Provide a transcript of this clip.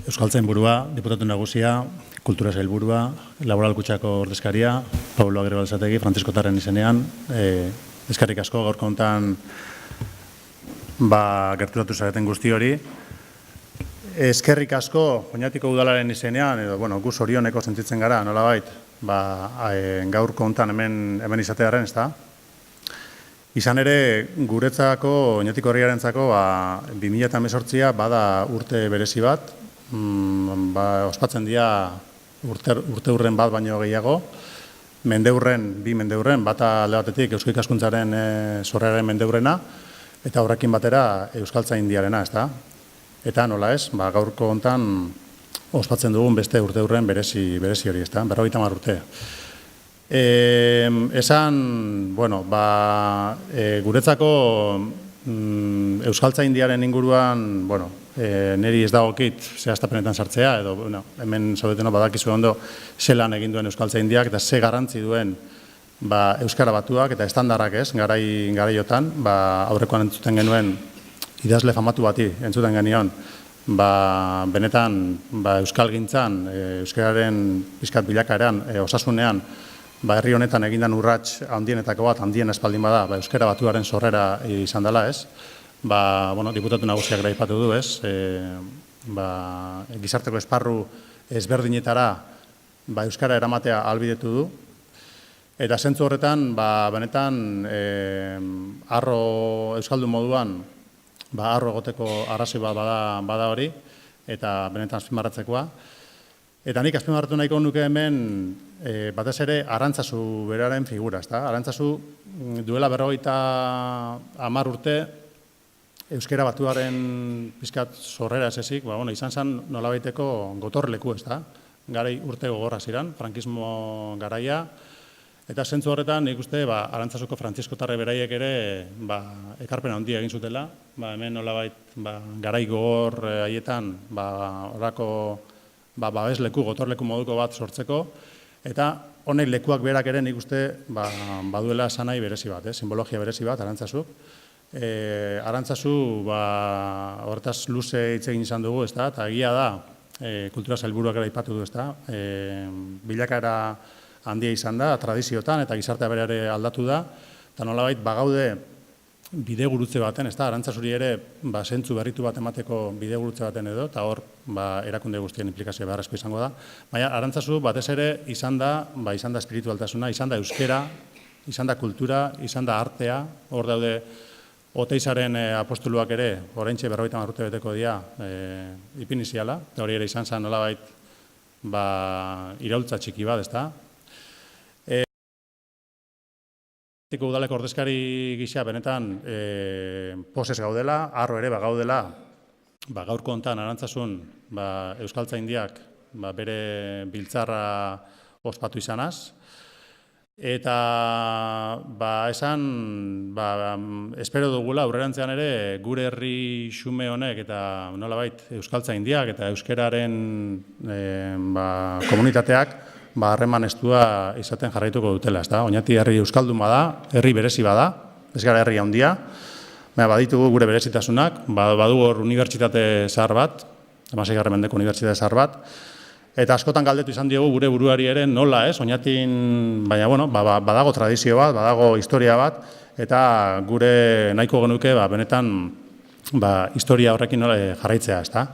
Euskaltzainburua, diputatu nagusia, kultura sailburua, laboral kutxako ordezkaria, Pablo Agirre-Balzategi, Frantziskotarren izenean. Eskerrik asko gaurko honetan gerturatu zareten guzti hori. Eskerrik asko, Oñatiko udalaren izenean, edo, gu zorioneko sentitzen gara, nolabait, gaurko honetan hemen izatearen, ez da? Izan ere, guretzako, Oñatiko herriarentzako, 2018 bada urte berezi bat, ospatzen dira urte hurren bat baino gehiago, bi mendeurren, bata alde batetik Eusko Ikaskuntzaren sorreraren mendeurrena, eta horrekin batera Euskaltzaindiarena, ez da? Eta nola ez, gaurko hontan ospatzen dugun beste urte hurren berezi hori, ez da? 50 urte. Esan, guretzako Euskaltzaindiaren inguruan, niri ez dagokit zehaztapenetan sartzea, edo hemen zaudeteno badakizu ondo zelan egin duen Euskaltzaindiak eta ze garrantzi duen Euskara batuak eta estandarrak ez, garaiotan, aurrekoan entzuten genuen idazle famatu bati entzuten genion, benetan Euskalgintzan, Euskararen pixkat bilakaeran, osasunean, herri honetan egindan urrats handienetako bat, handien espaldin bada, Euskara batuaren sorrera izan dela ez, diputatu nagusiak da aipatu du ez, gizarteko esparru ezberdinetara Euskara eramatea ahalbidetu du, eta zentzu horretan, benetan, arro euskaldun moduan, arro egoteko arrazoi bat bada hori, eta benetan azpimarratzekoa. Eta nik azpimarratu nahiko nuke hemen, batez ere, Arantzazu beraren figura, ezta? Arantzazu duela 50 urte, Euskara batuaren pizkat sorrera ez ezik, izan zen nolabaiteko gotorleku, ezta? Garai urte gogorra ziren, frankismo garaia, eta zentzu horretan nik uste Arantzazuko Frantziskotarre beraiek ere ekarpen handia egin zutela, hemen nolabait garai gogor haietan horako babesleku, gotorleku moduko bat sortzeko, eta honek lekuak berak ere nik uste baduela esanai berezi bat, simbologia berezi bat Arantzazuk. Arantzazu horretaz luze hitz egin izan dugu, eta egia da, kultura sailburuak ere aipatu du, bilakaera handia izan da, tradiziotan, eta gizartea bere aldatu da, eta nolabait bagaude bidegurutze baten, Arantzazuri ere zentzu berritu bat emateko bidegurutze baten edo, eta hor erakunde guztien implikazioa beharrezko izango da. Baina Arantzazu batez ere izan da espiritualtasuna, izan da euskera, izan da kultura, izan da artea, hor daude Oteizaren apostoluak ere, oraintxe 50 urte beteko dira ipiniziala, eta hori ere izan zen nolabait iraultza txiki bat, ezta? Udaleko ordezkari gisa benetan poses gaudela, arro ere gaudela, gaurko hontan Arantzazun Euskaltzaindiak bere biltzarra ospatu izanaz, eta esan, espero dugula, aurrerantzean ere, gure herri xume honek eta nolabait Euskaltzaindiak eta euskararen komunitateak harreman estua izaten jarraituko dutela, ez da? Oñati herri euskaldun bada, herri berezi bada, ez gara herri handia, baditugu gure berezitasunak, badugu hor unibertsitate zahar bat, 16. mendeko unibertsitate zahar bat, eta askotan galdetu izan diogu gure buruari ere nola, ez? Oñatin, baina, badago tradizio bat, badago historia bat, eta gure nahiko genuke, benetan, historia horrekin jarraitzea, ez da?